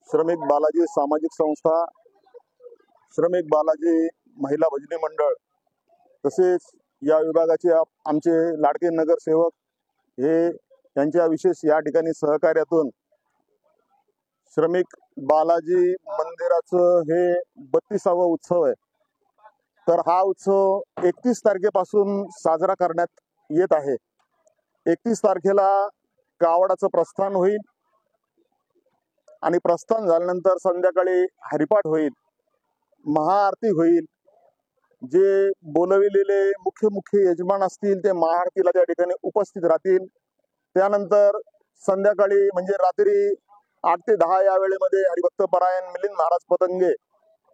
श्रमिक बालाजी सामाजिक संस्था, श्रमिक बालाजी महिला भजनी मंडळ, तसेच या विभागाचे आमचे लाडके नगरसेवक हे त्यांच्या विशेष या ठिकाणी सहकार्यातून श्रमिक बालाजी मंदिराचं हे 32वा उत्सव आहे। तर हा उत्सव 31 तारखेपासून साजरा करण्यात येत आहे। 31 तारखेला कावडाचं प्रस्थान होईल आणि प्रस्थान झाल्यानंतर संध्याकाळी हरिपाठ होईल, महाआरती होईल। जे बोलविलेले मुख्य यजमान असतील ते महाआरतीला त्या ठिकाणी उपस्थित राहतील। त्यानंतर संध्याकाळी म्हणजे रात्री 8 ते 10 या वेळेमध्ये हरिभक्त परायण मिलिंद महाराज पतंगे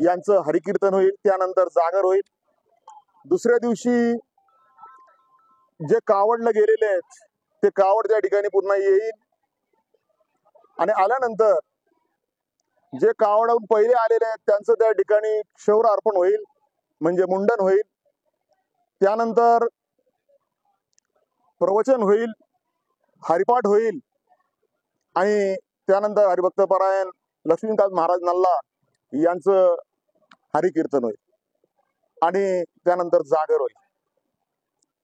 यांचं हरिकीर्तन होईल। त्यानंतर जागर होईल। दुसऱ्या दिवशी जे कावडला गेलेले आहेत ते कावड त्या ठिकाणी पुन्हा येईल आणि आल्यानंतर जे कावडाहून पहिले आलेले आहेत त्यांचं त्या ठिकाणी क्षौर अर्पण होईल, म्हणजे मुंडन होईल। त्यानंतर प्रवचन होईल, हरिपाठ होईल आणि त्यानंतर हरिभक्त परायण लक्ष्मीकांत महाराज नल्ला यांचं हरिकीर्तन होईल आणि त्यानंतर जागर होईल।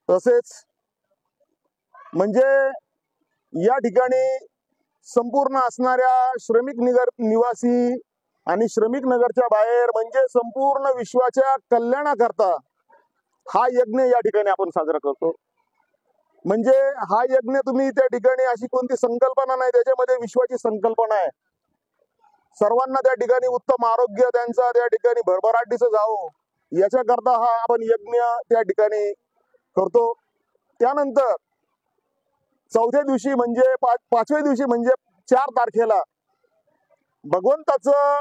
तसेच म्हणजे या ठिकाणी संपूर्ण असणाऱ्या श्रमिक नगर निवासी आणि श्रमिक नगरच्या बाहेर म्हणजे संपूर्ण विश्वाच्या कल्याणाकरता हा यज्ञ या ठिकाणी आपण साजरा करतो। म्हणजे हा यज्ञ तुम्ही त्या ठिकाणी अशी कोणती संकल्पना नाही, त्याच्यामध्ये विश्वाची संकल्पना आहे। सर्वांना त्या ठिकाणी उत्तम आरोग्य त्यांचा त्या ठिकाणी भरभराटीचं जावं याच्याकरता हा आपण यज्ञ त्या ठिकाणी करतो। त्यानंतर चौथ्या दिवशी म्हणजे पाचव्या दिवशी म्हणजे 4 तारखेला भगवंताचं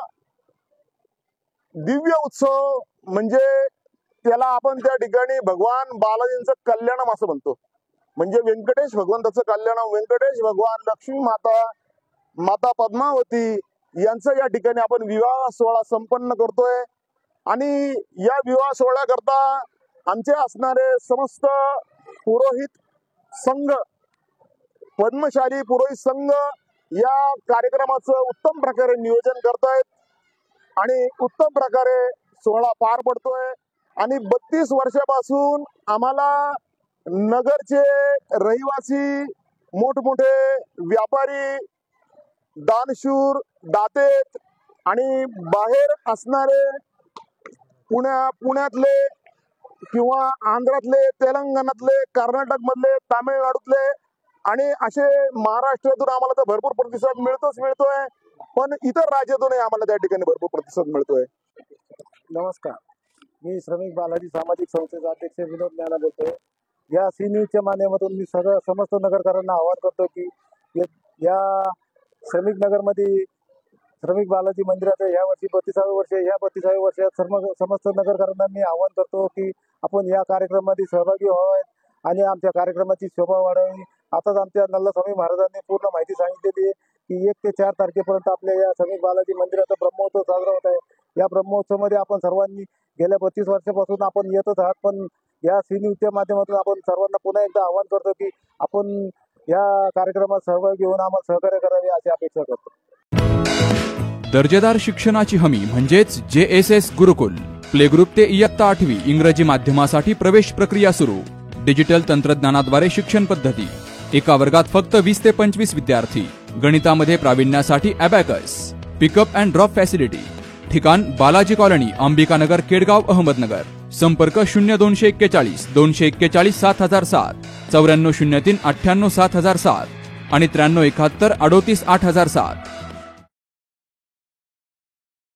दिव्य उत्सव, म्हणजे त्याला आपण त्या ठिकाणी भगवान बालाजींचं कल्याणम असं म्हणतो। म्हणजे व्यंकटेश भगवंताचं कल्याणम, व्यंकटेश भगवान, लक्ष्मी माता, माता पद्मावती यांचं या ठिकाणी आपण विवाह सोहळा संपन्न करतोय। आणि या विवाह सोहळ्याकरता आमचे असणारे समस्त पुरोहित संघ, पद्मशाली पुरोहित संघ या कार्यक्रमाचं उत्तम प्रकारे नियोजन करतायत आणि उत्तम प्रकारे सोहळा पार पडतोय। आणि 32 वर्षापासून आम्हाला नगरचे रहिवासी, मोठमोठे व्यापारी, दानशूर, दातेत आणि बाहेर असणारे पुण्यातले किंवा आंध्रातले, तेलंगणातले, कर्नाटक मधले, तामिळनाडूतले आणि असे महाराष्ट्रातून आम्हाला तर भरपूर प्रतिसाद मिळतोय, पण इतर राज्यातूनही आम्हाला त्या ठिकाणी भरपूर प्रतिसाद मिळतोय। नमस्कार, मी श्रमिक बालाजी सामाजिक संस्थेचा अध्यक्ष विनोद ज्ञाना बोलतोय। या सी न्यूजच्या माध्यमातून मी समस्त नगरकरांना आवाहन करतो की या श्रमिक नगरमध्ये श्रमिक बालाजी मंदिराचं या वर्षी 32वे वर्ष, या 32व्या वर्षात समस्त नगरकरांना मी आवाहन करतो की आपण या कार्यक्रमामध्ये सहभागी व्हावे आणि आमच्या कार्यक्रमाची शोभा वाढवावी। आताच आमच्या नल्ला स्वामी महाराजांनी पूर्ण माहिती सांगितलेली आहे की 1 ते 4 तारखेपर्यंत आपल्या या श्रमिक बालाजी मंदिराचा ब्रह्मोत्सव साजरा होत आहे। या ब्रह्मोत्सवामध्ये आपण सर्वांनी गेल्या 32 वर्षापासून आपण येतच आहात, पण या सी न्यूजच्या माध्यमातून आपण सर्वांना पुन्हा एकदा आवाहन करतो की आपण या कार्यक्रमात सहभागी होऊन आम्हाला सहकार्य करावे अशी अपेक्षा करतो। दर्जेदार शिक्षणाची हमी म्हणजेच JSS गुरुकुल। प्ले ग्रुप ते इयत्ता 8वी इंग्रजी माध्यमासाठी प्रवेश प्रक्रिया सुरू। डिजिटल तंत्रज्ञानाद्वारे शिक्षण पद्धती। एका वर्गात फक्त 20 ते 25 विद्यार्थी। गणितामध्ये प्रावीण्यासाठी abacus. Pickup and drop facility. ठिकाण बालाजी कॉलनी, अंबिकानगर, केडगाव, अहमदनगर। संपर्क 0241 241 7007, 9403 98 7007 आणि 9371 38 8007।